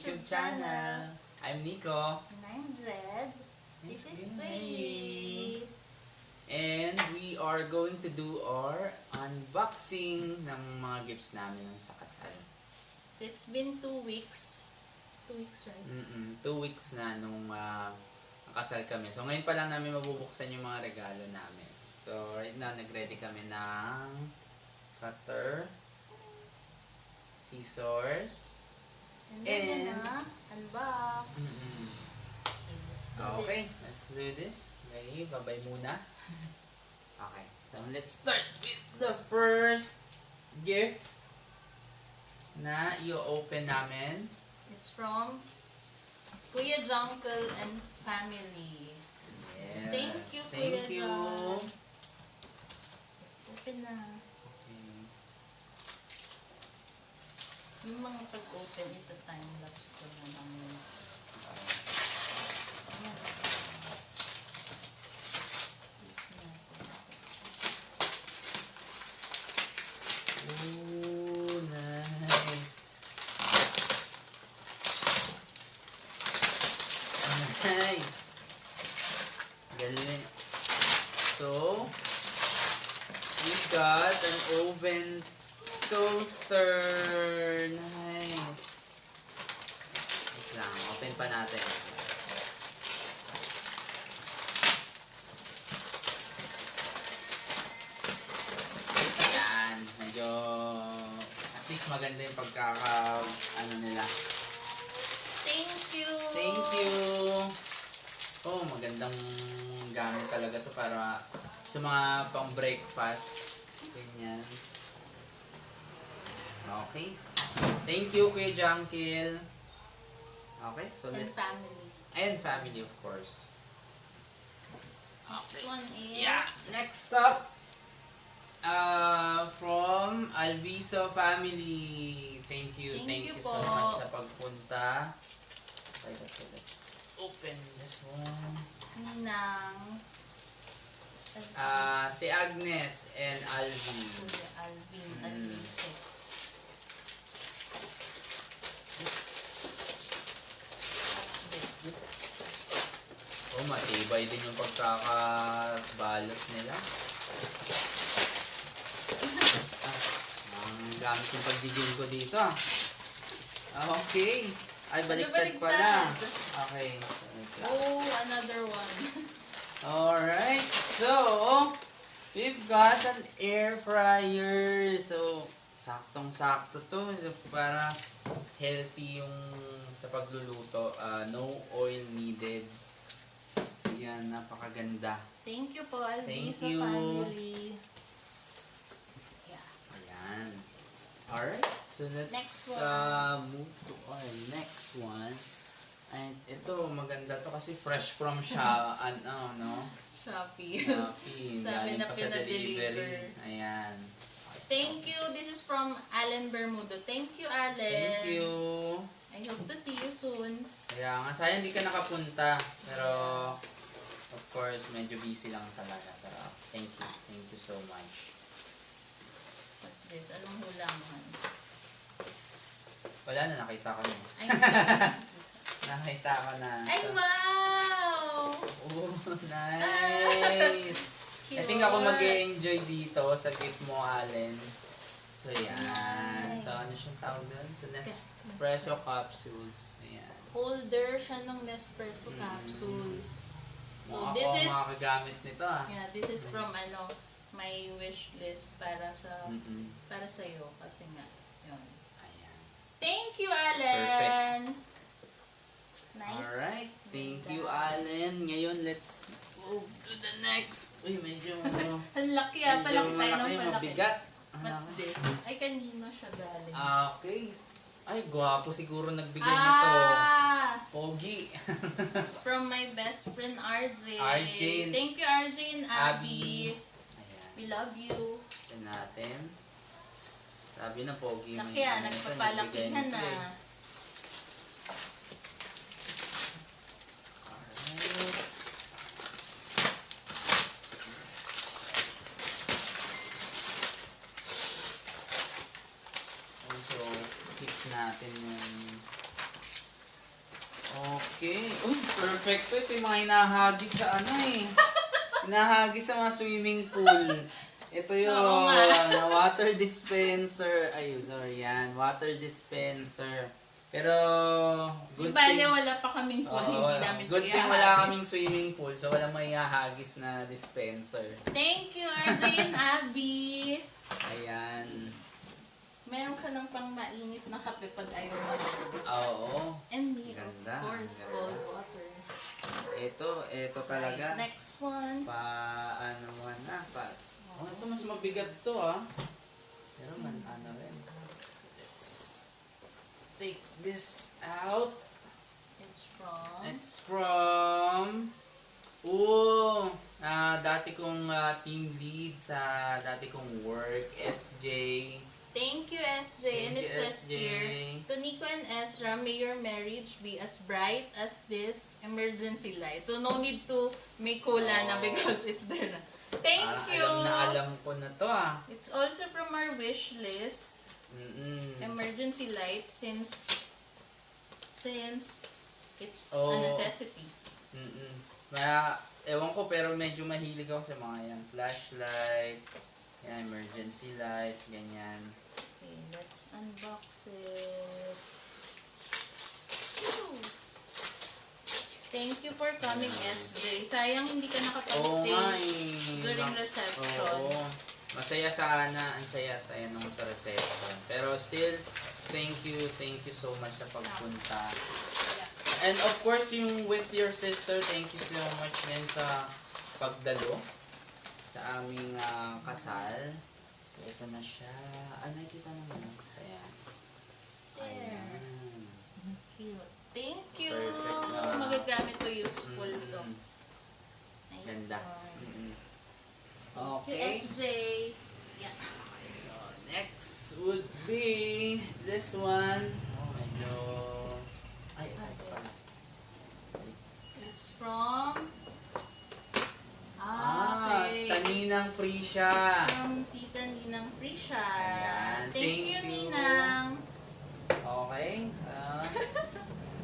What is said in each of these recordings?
YouTube channel. I'm Nico. And I'm Zed. This is Play. And we are going to do our unboxing ng mga gifts namin nung sa kasal. So it's been 2 weeks. 2 weeks, right? 2 weeks na nung kasal kami. So ngayon pa lang namin mabubuksan yung mga regalo namin. So right now, nag-ready kami ng cutter, scissors, And then unbox. Okay, let's do this. Okay, babay muna. Okay, so let's start with the first gift na i-open namin. It's from Kuya Junkle and family. Yes. Thank you, Thank Kuya you. Junk. Let's open na. Okay. Yung mga pag-open, ito time-lapse ko na lang. Ooh, nice. Nice. Galing. So, we got an oven toaster. Nice. Wait lang, open pa natin. Ayan, medyo at least maganda yung ano nila. Thank you! Thank you! Oh, magandang gamit talaga to para sa mga pang breakfast. Ganyan. Okay. Thank you, Kuya Junkil. Okay, so And let's... family. And family, of course. Next one is... Yeah, next up, from Alviso family. Thank you Thank you so po. much sa pagpunta. Okay, so let's open this one. Ninang. Si Agnes and Alvin. Kuya Alvin. Alviso. Oh, matibay din yung pagkakabalot nila. Ang gamit yung pagdigil ko dito. Okay. Ay, baliktad pala. Okay. Oh, another one. Alright. So, we've got an air fryer. So, saktong-sakto to. So, para healthy yung sa pagluluto. No oil needed. So, yan. Napakaganda. Thank you po, Alviso Thank you. family. Yeah. Ayan. Alright. So, let's Next one. move to our next one. And ito, maganda to kasi fresh from siya, no? Shopee. Shopee. Sabi Galing na pa sa pinadeliver. delivery. Ayan. Thank you. This is from Allen Bermudo. Thank you, Allen. Thank you. I hope to see you soon. Kaya nga, sayang hindi ka nakapunta. Pero, of course, medyo busy lang talaga. Pero, thank you. Thank you so much. What's this? Anong hulaman? Wala na, nakita ko na. Ay, Nakita ko na. ay wow! Oh, nice! I think ako mag-enjoy dito sa gift mo, Allen. So, yan. Nice. So, ano siyang tawag doon? So, Nespresso capsules. Ayan. Holder siya ng Nespresso capsules. So, Ako this ang is... makakagamit nito, ah. Yeah, this is from my wish list para sa para sa iyo kasi nga yun. Ayan. Thank you, Allen. Nice. Alright. Thank you, Allen. Ngayon, let's move to the next. Uy, medyo... Ang laki ah, medyo palaki tayo ng malaki, palaki. mabigat. What's this? Ay, kanino siya galing? Okay. Ay, gwapo siguro nagbigay nito. Pogi. It's from my best friend, RJ. RJ. Thank you, RJ and Abby. Ayan. We love you. Ito natin. Sabi na, pogi. Laki ah, nagpapalakihan na. Alright. natin yung Okay. Uy, perfecto. Ito yung mga hinahagis sa ano eh. Hinahagis sa mga swimming pool. Ito yung Oo nga. water dispenser. Ay, sorry yan. Water dispenser. Pero, Di good bale, thing. wala pa kaming pool, Oo, hindi namin good ito thing wala ihahagis. kaming swimming pool, so wala may ihahagis na dispenser. Thank you, RJ and Abby. Ayan. Meron ka ng pang mainit na kape pag ayaw mo. Oo. And me, Ganda, of course, ganda. cold water. Ito talaga. Right, next one. Ano na, oh, ito mas mabigat to ah. Pero ano rin. So, let's take this out. It's from dati kong team lead sa dati kong work, SJ. Thank you, SJ. And Thank it you, says SJ. here, to Nico and Ezra, may your marriage be as bright as this emergency light. So no need to make hula na Oh. because it's there na. Thank Parang you! alam ko na to ah. It's also from our wish list. Mm-mm. Emergency light since it's Oh. a necessity. Mm-mm. Ewan ko pero medyo mahilig ako sa mga yan. Flashlight, yan, emergency light, ganyan. Okay, let's unbox it. Woo! Thank you for coming, SJ. Sayang hindi ka Oo nakapag-stay nga eh. during reception. Oo. Masaya sana. Ang saya-saya nung sa reception. Pero still, thank you so much sa pagpunta. Yeah. And of course, yung with your sister, thank you so much din sa pagdalo sa aming kasal. So, ito na siya. Nakikita naman. Saya. There. Ayan. Cute. Thank you. Perfect na. Magagamit to, useful to. Mm. Nice Ganda. one. Mm-mm. Thank you, Okay. SJ. Yeah. So, next would be this one. Oh, medyo... Ay, pala. It's from... okay. Taninang Prisha. It's from Tita Ninang Prisha. Ayan. Thank you, Thank you. Ninang. Okay.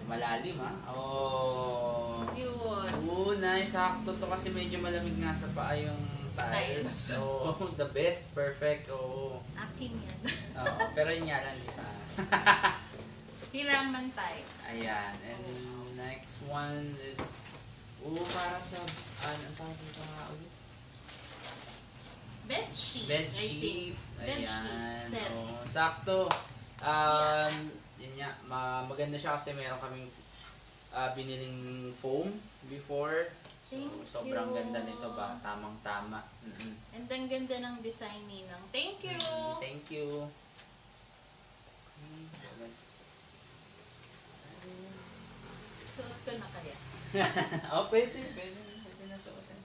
Malalim Oh. Yun. Nice. Sakto to kasi medyo malamig nga sa paa yung tiles. Tiles. So, the best. Perfect. Oo. Akin yan. Oo. Pero yun nga lang isa. Hiraman tayo. Ayan. And next one is... para sa... Anong tawag dito nga ulit? Bedsheet. Bed I think. sheet. Bedsheet Ayan. set. Sakto. Yun nga, maganda siya kasi meron kaming biniling foam before. Thank Sobrang you. ganda nito ba? Tamang-tama. Mm-mm. And ang ganda ng design ninang. Thank you. Thank you. Okay, let's... Suot ko na kaya. Pwede na suotin.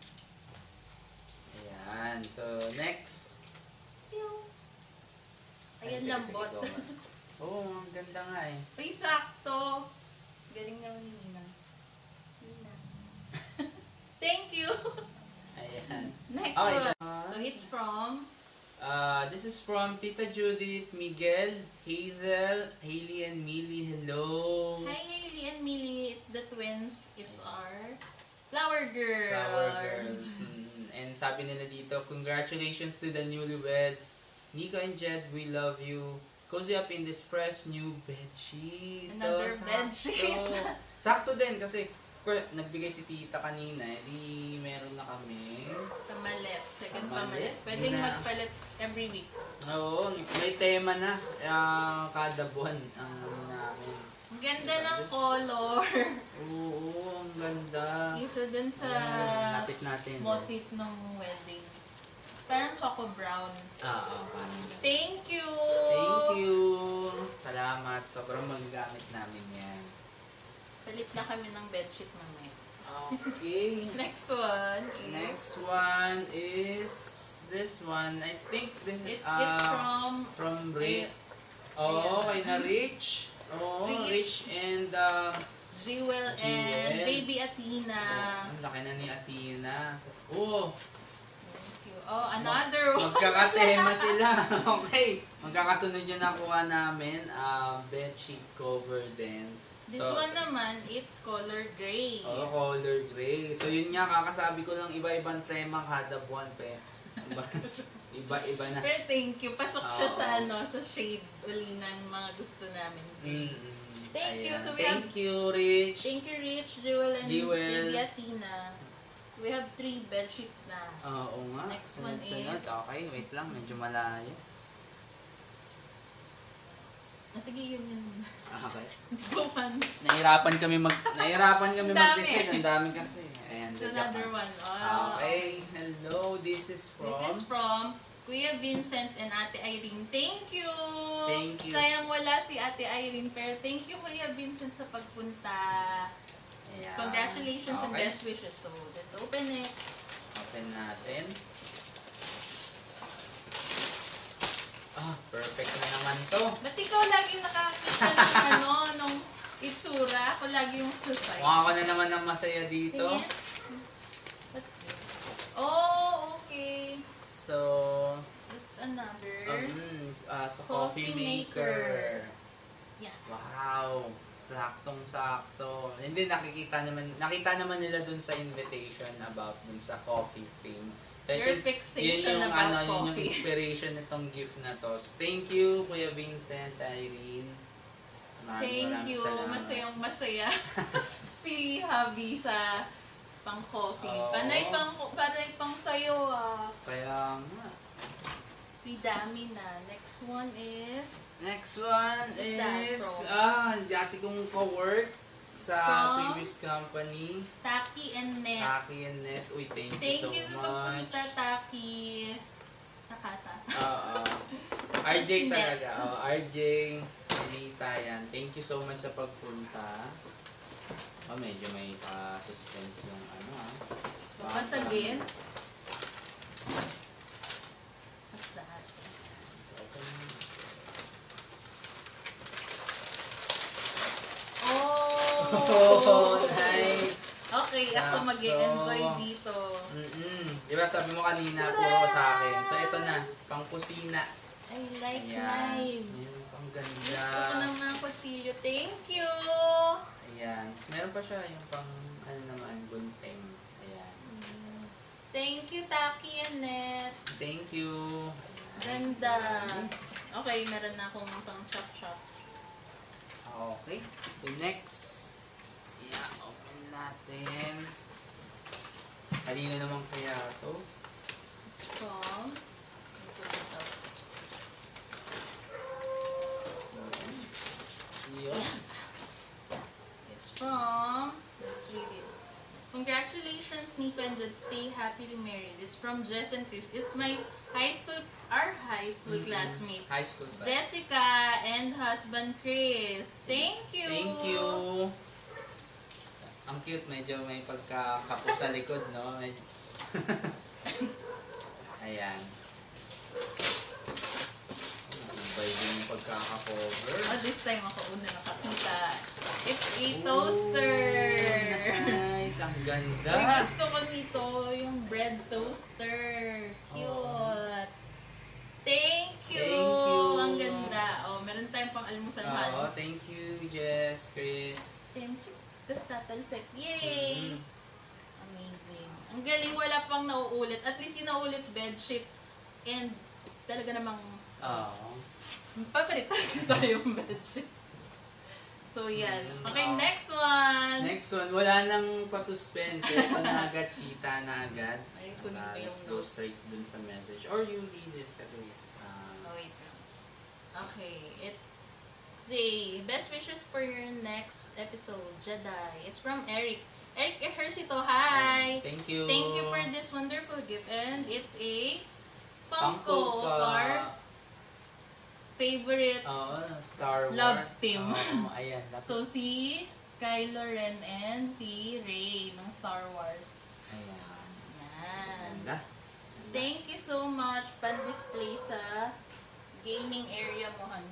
Ayan. So, next. Ayan, Sige, lambot. go. Oo, ang ganda nga eh. Uy, sakto. Galing naman ni Ninang. Ninang. Thank you. Ayan. Next Okay, one. So it's from this is from Tita Judith, Miguel, Hazel, Hailey, and Millie. Hello. Hi Hailey and Millie. It's the twins. It's our Flower Girls. Flower Girls. And sabi nila dito, congratulations to the newlyweds. Nico and Jed, we love you. Cozy up in this fresh new bedsheet. Another Sakto. bedsheet. Sakto din kasi nagbigay si tita kanina, di meron na kami. Pamalit. Second Pamalit. pamalit. Pwedeng Hindi na. magpalit every week. Oo, may tema na. Kada buwan ang ano namin. Ang ganda ng color. Oo, ang ganda. Isa dun sa Lapit natin. motif ng wedding. Parang choco brown. Paano? Thank you! Thank you! Salamat. Sobrang magagamit namin yan. Palit na kami ng bedsheet mamaya. Okay. Next one. Next one is this one. I think this is It's from Rich. Ayan. Kay na Rich. Rich and Jewel and Jewel. Baby Athena. ang laki na ni Athena. Thank you. Another one. Magkakatema sila. Okay. Magkakasunod yung nakuha namin. Bedsheet cover din. This one naman, it's color gray. Oh, color gray. So yun nga, kakasabi ko lang iba-ibang tema kada buwan pe. Iba-iba na. Pero thank you. Pasok siya Oo. sa sa shade uli ng mga gusto namin. Thank you. Ayan. So we Thank you, Rich. Thank you, Rich, Jewel, and Jewel. Baby Athena. We have 3 bed sheets na. Oo nga. Next one Sunod-sunod. is- Okay, wait lang. Medyo malayo. Sige, yun. Okay. It's so fun. Nahirapan kami Ang dami. mag-decide. Ang dami kasi. Ayan. It's another one. Okay. Hello. This is from... This is from Kuya Vincent and Ate Irene. Thank you! Thank you. Sayang wala si Ate Irene, pero thank you Kuya Vincent sa pagpunta. Ayan. Congratulations and Okay. best wishes. So, let's open it. Open natin. Perfect na naman to. Ba't ikaw lagi nakakita ng nung itsura? Ako lagi yung susay. Mukha ko na naman ng masaya dito. Tingin. What's this? Oh, okay. So, It's another sa coffee maker. Yeah. Wow! Saktong-sakto. Hindi, nakita naman nila dun sa invitation about dun sa coffee thing. So, Your fixation yun yung, about yun yung coffee. inspiration nitong gift na to. So, thank you, Kuya Vincent, Irene. Thank Maraming you. salamat. Masayang masaya si Habi sa pang coffee. Oo. Panay pang sayo Kaya nga. Dami na. Next one is Next one What's that is, from? dati kong ka-work sa From? previous company. Taki and Net. Aki and Net. Uy, thank Thank you you so sa much. pagpunta, Taki. Nakata. Oo. RJ Si Net. talaga. RJ, Anita, yan. Thank you so much sa pagpunta. Medyo may suspense yung Pasagin. What's that? Oh, nice! Okay, ako Sakto. mag-enjoy dito. Di ba sabi mo kanina, puro sa akin. So, ito na, pang kusina. I like Ayan. knives. Meron pang Gusto ganda. ko ng mga kutsilyo. Thank you! Ayan. Tapos meron pa siya yung pang, gunting. Ayan. Yes. Thank you, Taki and Net. Thank you. Ayan. Ganda. Okay, meron na akong pang chop-chop. Okay. The next. Yeah, open natin. Kanina naman kaya to. It's from... Yun. It's from... Let's read it. Congratulations, Nico and Jud. Stay happily married. It's from Jess and Chris. It's our high school classmate. High school pa. Jessica and husband Chris. Thank you! Thank you! Ang cute, medyo may pagkakapos sa likod, no? Medyo... Ayan. Ibay din yung pagkakakover. Oh, this time ako una nakakita. It's a toaster! Nice! Ang ganda! Uy, gusto ko nito, yung bread toaster. Cute! Thank you! Thank you. Ang ganda. Oh, meron tayong pang almusalhan. Oo, thank you, Jess, Chris. Thank you. Tapos tatalsek. Yay! Mhm. Amazing. Ang galing, wala pang nauulit. At least yung nauulit bedsheet. And talaga namang Oo. papalit talaga tayong bedsheet. So, yan. Okay, Oo. next one. Next one, wala nang pa-suspense. Ito na agad, kita na agad. Ay, kunin ko yung Let's go note. straight dun sa message. Or you read it kasi. Oh, wait. Okay, it's Zay. Best wishes for your next episode, Jedi. It's from Eric. Eric Ejercito, hi! Thank you. Thank you for this wonderful gift. And it's a Funko Funko of our favorite. Oo, Star Wars. Love team. Oo, ayan. So, si Kylo Ren and si Rey ng Star Wars. Ayan. Yan. Ganda. Thank you so much. Pan-display sa gaming area mo, Han.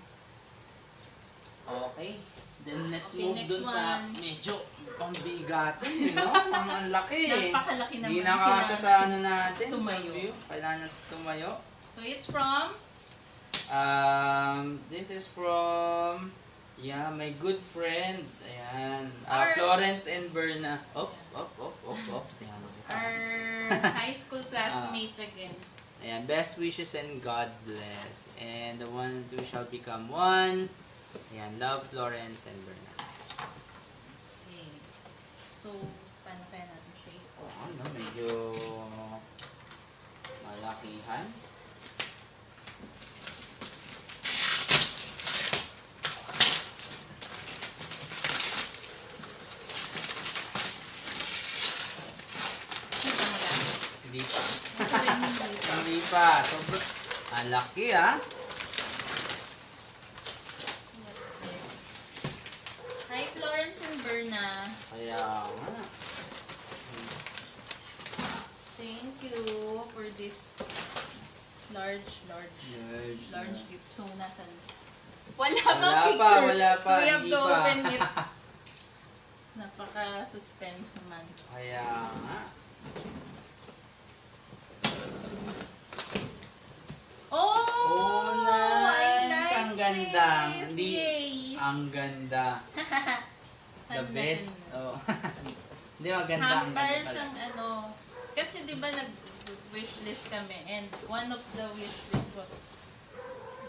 Okay. Then let's Okay, move next dun sa one. medyo pambigatan, no? Ang laki eh. Napakalaki naman. Hindi nakakasya sa ano natin. Tumayo. Sa view. Kailangan natin tumayo. So, it's from This is from Yeah, my good friend. Ayan. Our- Florence and Berna. Op. Ayan. Our high school classmate again. Ayan, best wishes and God bless. And the one two shall become one. Ayan, love Florence and Berna. Okay. So, paano kaya natin siya ito? Ano, medyo malakihan. Ito mo lang. Hindi pa. Ito rin yung dito. Hindi pa. Sobrang ang laki ah. What's this? Hi, Florence and Berna. Kaya nga. Thank you for this large gift. So, nasan? Wala bang picture? Wala pa, So, we have hindi to pa. open it. Napaka-suspense naman. Kaya nga. Oh! nice! I like Ang ganda. this! Hindi, Yay! ang ganda. The Ang best. ganda. Oh. Hindi, maganda. Ang Parang ganda siyang talaga. ano, kasi di ba nag-wishlist kami and one of the wishlist was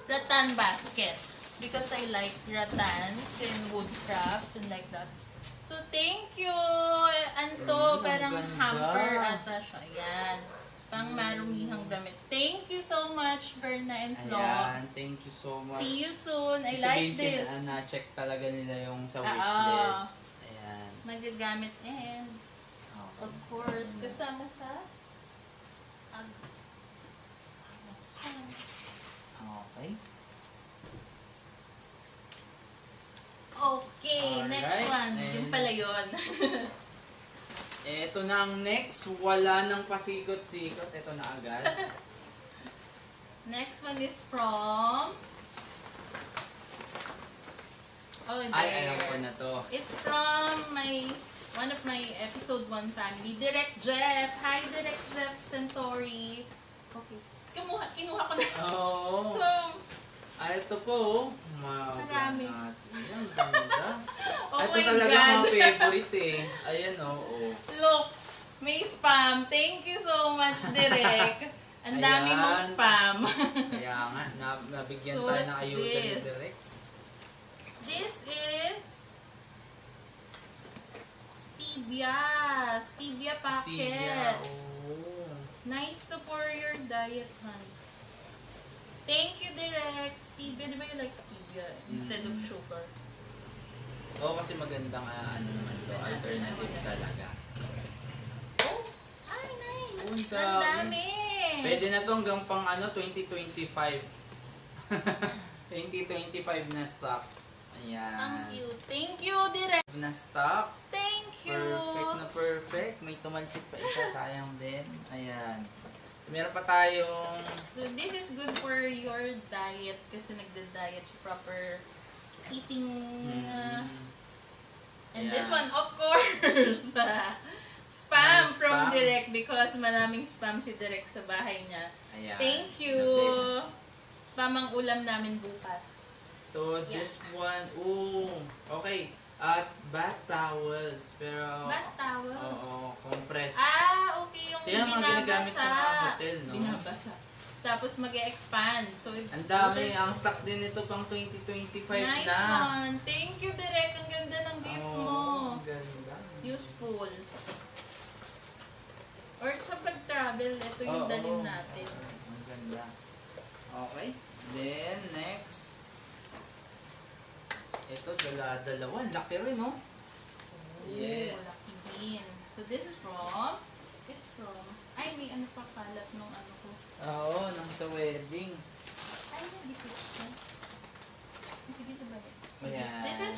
rattan baskets because I like rattans and wood crafts and like that. So, thank you! Anto, Ang parang ganda. hamper ata siya. Ayan. Pang marumihang damit. Thank you so much, Berna and Flo. Ayan, thank you so much. See you soon. I Ibig like sabihin, this. Na-check talaga nila yung sa Ah, wishlist. Ayan. Magagamit and of course, kasama sa next one. Okay. Okay, next Alright, one. and- Yung pala yun. Ito na ang next. Wala nang pasikot-sikot. Ito na agad. Next one is from... Oh, there. Ay, alam ko na to. It's from one of my episode 1 family, Direct Jeff. Hi, Direct Jeff Centauri. Okay. Kinuha ko na. Oo. So, Ito po. Marami. Ayan, ganda. oh Ito my talaga God. ang favorite eh. Ayan oo. Look, may spam. Thank you so much, Direk. Ang dami Ayan. mong spam. Kaya nga, nabigyan So, tayo ng what's ayuda ni this? Direk. This is Stevia. Stevia packets. Oh. Nice to pour your diet, honey. Thank you, Direk. Stevia, di ba you like stevia instead of sugar? Oo, kasi magandang ano naman to, alternative talaga. Oh, ay, nice. Ang Ang dami. Pwede na to hanggang pang 2025. 2025 na stock. Ayan. Thank you. Thank you, Direk. Na stock. Thank you. Perfect na perfect. May tumansit pa isa, sayang din. Ayan. Meron pa tayong So, this is good for your diet kasi nagda-diet siya, proper eating. And this Ayan. one, of course, spam Nice from spam. Direk because maraming spam si Direk sa bahay niya. Ayan. Thank you. The best. Spam ang ulam namin bukas. So, this one, okay. At bath towels, pero... Bath towels? Oo, compress. Okay, yung Kaya mga ginagamit sa mga hotel, no? Binabasa. Tapos mag-expand. So, Ang dami, ang stock din ito pang 2025 nice na. one. Thank you, Direk. Ang ganda ng gift mo. Ang ganda. Useful. Or sa pag-travel, ito yung Oo. dalhin natin. Ang ganda. Okay. Then, next. Ito, dalawa. Laki rin, no? Yeah. Lucky din. So, this is ay, may ano pa kalat nung ano ko. Oo, nang sa wedding. Ay, hindi ko siya. Sige, ito ba? Ayan. This is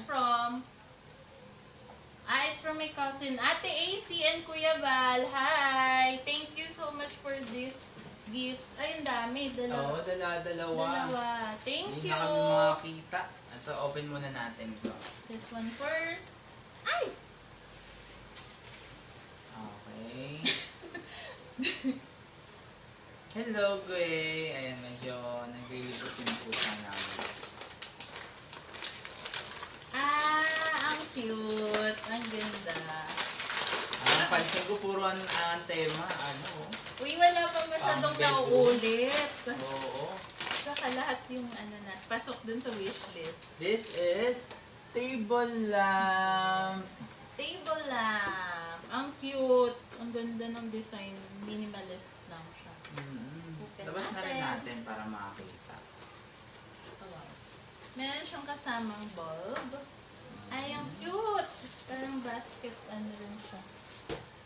it's from my cousin, Ate AC and Kuya Val. Hi! Thank you so much for these gifts. Ay, ang dami. Oo, dalawa. Dalawa. Thank Hindi you. na kami makakita. Ito, open muna natin ito. This one first. Ay! Okay. Hello, Gwe. Ayan, medyo naglilibot yung pusa namin. Ang cute. Ang ganda. Ang pansin ko, puro ang tema. Uy, wala pa masyadong Bedroom. nauulit. Oo. Saka lahat yung na, pasok dun sa wishlist. This is table lamp. Table lamp. Ang cute. Ang ganda ng design. Minimalist lang siya. Open Labas na rin natin. natin para makakita. Oh, wow. Meron siyang kasamang bulb. Ay, ang cute! Parang basket, rin siya.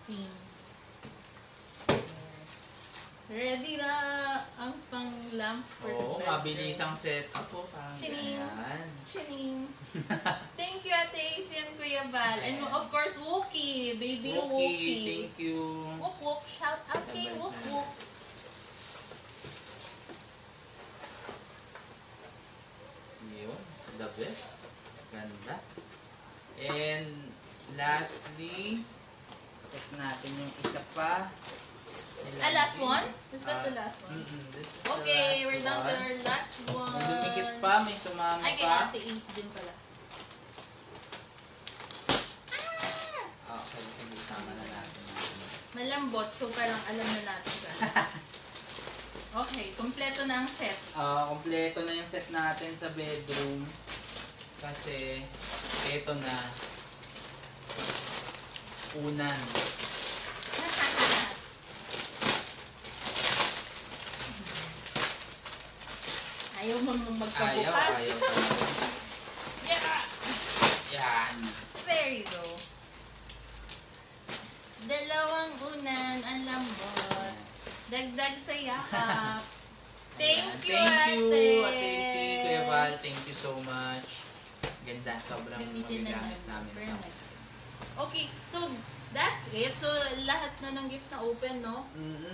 Theme. Ready na ang pang-lamp for Oo, the mabilis ang setup po. Parang Chining. ganyan. Chining. Thank you, Ate Ace and Kuya Val. And of course, Wookie. Baby Wookie. Thank you. Wook Wook. Shout out kay Wook Wook. Yun, the best. Ganda. And lastly, check natin yung isa pa. Last one? Is that the last one? This is Okay, the we're last down to one. our last one. May dumikit pa, may sumama Ay, kay pa. Ate Ace din pala. Okay, sige, sama na natin. Malambot, so parang alam na natin ba? Okay, kompleto na ang set. Kompleto na yung set natin sa bedroom. Kasi, eto na. Unan. Ayaw mo magpabukas. Ayaw. Yeah! Yan. There you go. Dalawang unan, ang lambot. Dagdag sa yakap. Thank you, Thank you, Ate. Ate Isi, Kuya Val. Thank you so much. Ganda, sobrang Gamitin na magagamit namin. namin. Very nice. Okay, so that's it. So lahat na ng gifts na open, no?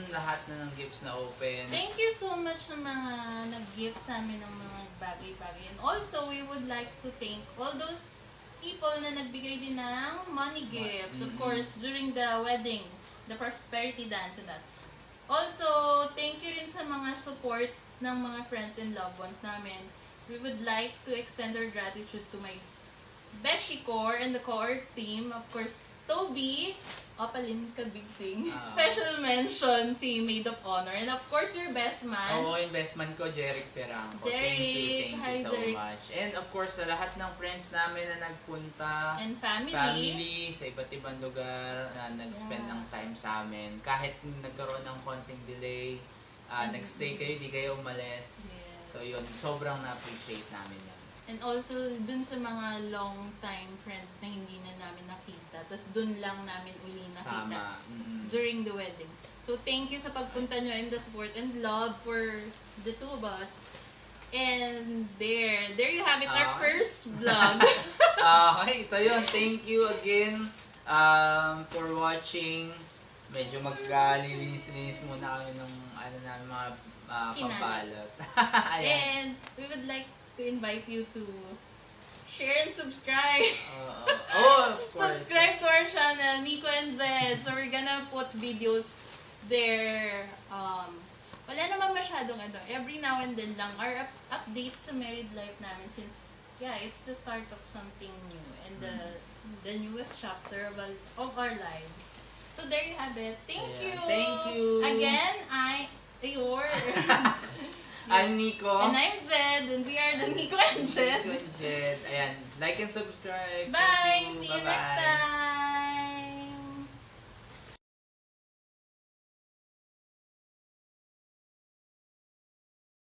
Lahat na ng gifts na open. Thank you so much sa mga nag-gift sa amin ng mga bagay-bagay. And also, we would like to thank all those people na nagbigay din ng money gifts. Of course, during the wedding, the prosperity dance and that. Also, thank you rin sa mga support ng mga friends and loved ones namin. We would like to extend our gratitude to my Beshi Core and the Core team. Of course, Toby, Opalin Kabigting. Special mention si Maid of Honor. And of course, your best man. Oo, investment ko, Jeric Perangco. Jeric, Thank hi, you so Jeric. much. And of course, sa lahat ng friends namin na nagpunta, And family. family sa iba't ibang lugar na nag-spend ng time sa amin. Kahit nagkaroon ng konting delay, nag-stay kayo, di kayo umalis. Yes. So yun, sobrang na-appreciate namin yan. And also, dun sa mga long-time friends na hindi na namin nakita. Tapos dun lang namin uli nakita. Tama. During the wedding. So, thank you sa pagpunta nyo and the support and love for the two of us. And there you have it, our first vlog. Okay, so yun, thank you again for watching. Medyo maglilinis muna kami ng mga pambalot. And we would like to invite you to share and subscribe. Of course. Subscribe to our channel, Nico and Zed. So we're gonna put videos there. Wala naman masyadong every now and then lang our updates sa married life namin since it's the start of something new and the newest chapter of our lives. So there you have it. Thank you. Thank you. Again, I'm Nico. And I'm Zed, and we are the Nico and Zed. Nico and Jed. Ayan, like and subscribe. Bye! Thank you. See you Bye-bye. next time!